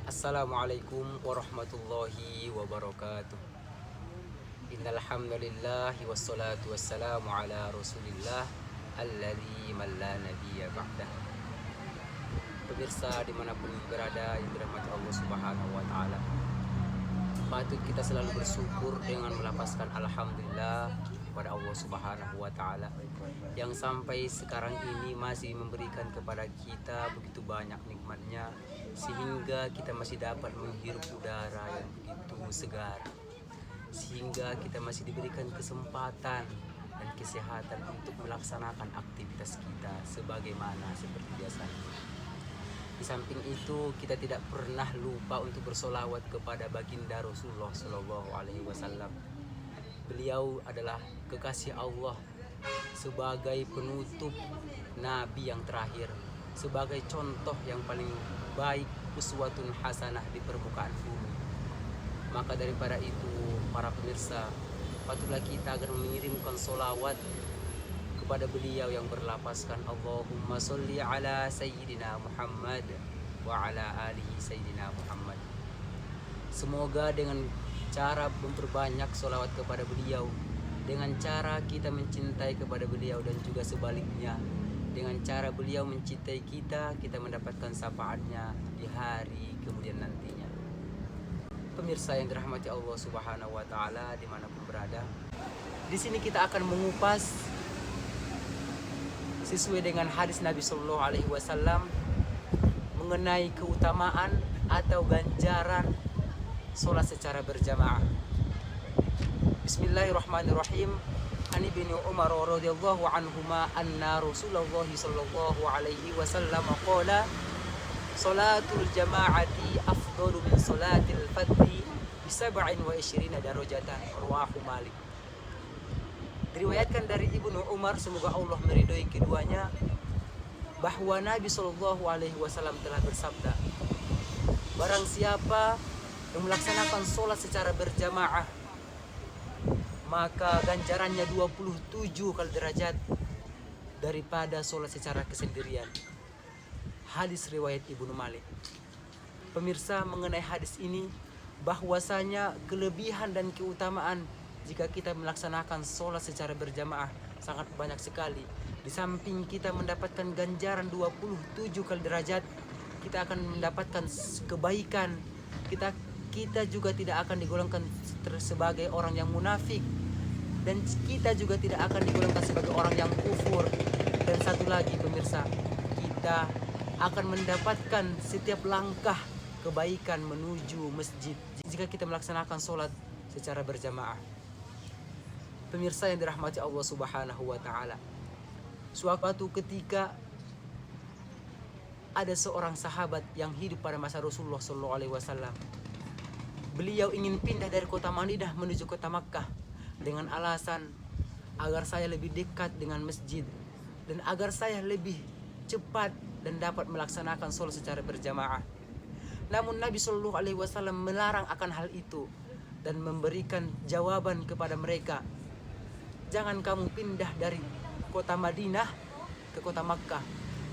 Assalamualaikum warahmatullahi wabarakatuh. Innal hamdalillah wassalatu wassalamu ala Rasulillah alladzi man la nabiyya ba'dah. Pemirsa dimanapun berada yang dirahmati Allah Subhanahu wa taala, patut kita selalu bersyukur dengan melafazkan alhamdulillah kepada Allah Subhanahu wa taala yang sampai sekarang ini masih memberikan kepada kita begitu banyak nikmatnya sehingga kita masih dapat menghirup udara yang begitu segar, sehingga kita masih diberikan kesempatan dan kesehatan untuk melaksanakan aktivitas kita sebagaimana seperti biasanya. Di samping itu, kita tidak pernah lupa untuk bersolawat kepada baginda Rasulullah Shallallahu Alaihi Wasallam. Beliau adalah kekasih Allah sebagai penutup Nabi yang terakhir, sebagai contoh yang paling baik, uswatun hasanah di permukaan bumi. Maka daripada itu, para pemirsa, patutlah kita agar mengirimkan solawat kepada beliau yang berlafazkan Allahumma sholli ala Sayyidina Muhammad wa ala alihi Sayyidina Muhammad. Semoga dengan cara memperbanyak solawat kepada beliau, dengan cara kita mencintai kepada beliau dan juga sebaliknya, dengan cara beliau mencintai kita, kita mendapatkan syafaatnya di hari kemudian nantinya. Pemirsa yang dirahmati Allah Subhanahu wa taala dimanapun berada, di sini kita akan mengupas sesuai dengan hadis Nabi Sallallahu Alaihi Wasallam mengenai keutamaan atau ganjaran sholat secara berjamaah. Bismillahirrahmanirrahim. An Ibnu Umar radhiyallahu anhuma anna Rasulullah sallallahu alaihi wasallam qala salatul jama'ati afdalu min salatil fardhi bi 27 darajatan, rawahu Malik. Diriwayatkan dari Ibnu Umar, semoga Allah meridhoi keduanya, bahwa Nabi Shallallahu Alaihi Wasallam telah bersabda, barang siapa yang melaksanakan sholat secara berjamaah, maka ganjarannya 27 kali derajat daripada sholat secara kesendirian. Hadis riwayat Ibnu Malik. Pemirsa, mengenai hadis ini, bahwasanya kelebihan dan keutamaan jika kita melaksanakan sholat secara berjamaah sangat banyak sekali. Di samping kita mendapatkan ganjaran 27 kali derajat, kita akan mendapatkan kebaikan. Kita juga tidak akan digolongkan sebagai orang yang munafik, dan kita juga tidak akan digolongkan sebagai orang yang kufur. Dan satu lagi pemirsa, kita akan mendapatkan setiap langkah kebaikan menuju masjid jika kita melaksanakan sholat secara berjamaah. Pemirsa yang dirahmati Allah Subhanahu wa taala, suatu ketika ada seorang sahabat yang hidup pada masa Rasulullah sallallahu alaihi wasallam. Beliau ingin pindah dari kota Madinah menuju kota Makkah dengan alasan agar saya lebih dekat dengan masjid dan agar saya lebih cepat dan dapat melaksanakan sholat secara berjamaah. Namun Nabi sallallahu alaihi wasallam melarang akan hal itu dan memberikan jawaban kepada mereka, jangan kamu pindah dari kota Madinah ke kota Makkah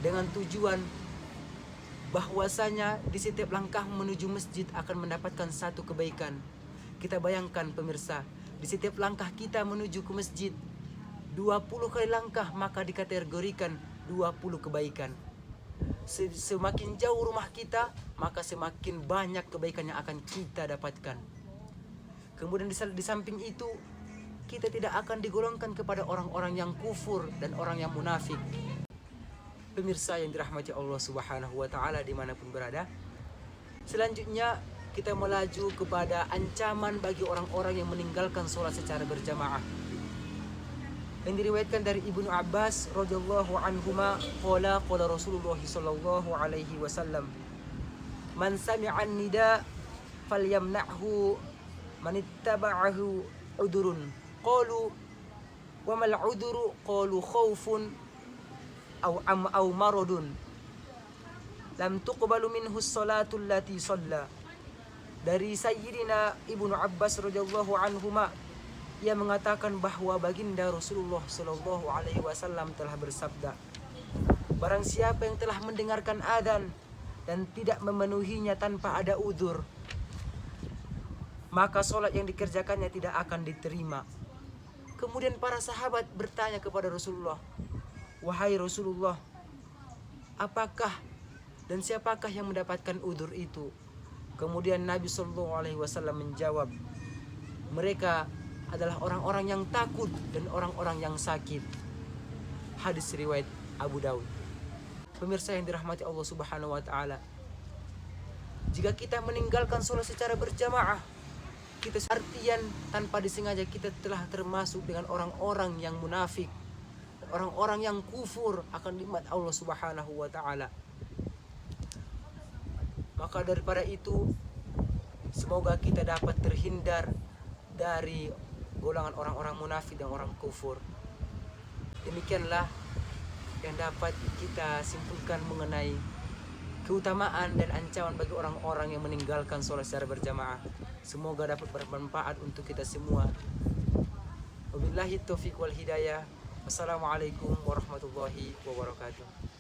dengan tujuan bahwasanya di setiap langkah menuju masjid akan mendapatkan satu kebaikan. Kita bayangkan pemirsa, di setiap langkah kita menuju ke masjid 20 kali langkah maka dikategorikan 20 kebaikan. Semakin jauh rumah kita, maka semakin banyak kebaikan yang akan kita dapatkan. Kemudian di samping itu, kita tidak akan digolongkan kepada orang-orang yang kufur dan orang yang munafik. Pemirsa yang dirahmati Allah Subhanahu wa taala dimanapun berada, selanjutnya kita melaju kepada ancaman bagi orang-orang yang meninggalkan sholat secara berjamaah. Yang diriwayatkan dari Ibnu Abbas radhiyallahu anhuma qala Rasulullah sallallahu alaihi wasallam, man sami'a an-nida falyamna'hu man ittaba'ahu udurun. Qalu wa mal uduru, qalu khaufun aw maradun lam tuqbalu minhu as-salatu allati shalla. Dari Sayyidina Ibnu Abbas radhiyallahu anhuma, ia mengatakan bahwa baginda Rasulullah sallallahu alaihi wasallam telah bersabda, barang siapa yang telah mendengarkan adzan dan tidak memenuhinya tanpa ada udzur, maka sholat yang dikerjakannya tidak akan diterima. Kemudian para sahabat bertanya kepada Rasulullah, wahai Rasulullah, apakah dan siapakah yang mendapatkan udzur itu? Kemudian Nabi SAW menjawab, mereka adalah orang-orang yang takut dan orang-orang yang sakit. Hadis riwayat Abu Daud. Pemirsa yang dirahmati Allah Subhanahu wa taala, jika kita meninggalkan sholat secara berjamaah, kita artian tanpa disengaja kita telah termasuk dengan orang-orang yang munafik, orang-orang yang kufur akan nikmat Allah Subhanahu wa taala. Maka daripada itu, semoga kita dapat terhindar dari golongan orang-orang munafik dan orang kufur. Demikianlah yang dapat kita simpulkan mengenai keutamaan dan ancaman bagi orang-orang yang meninggalkan sholat secara berjamaah. Semoga dapat bermanfaat untuk kita semua. Wabillahi taufiq wal hidayah. Wassalamualaikum warahmatullahi wabarakatuh.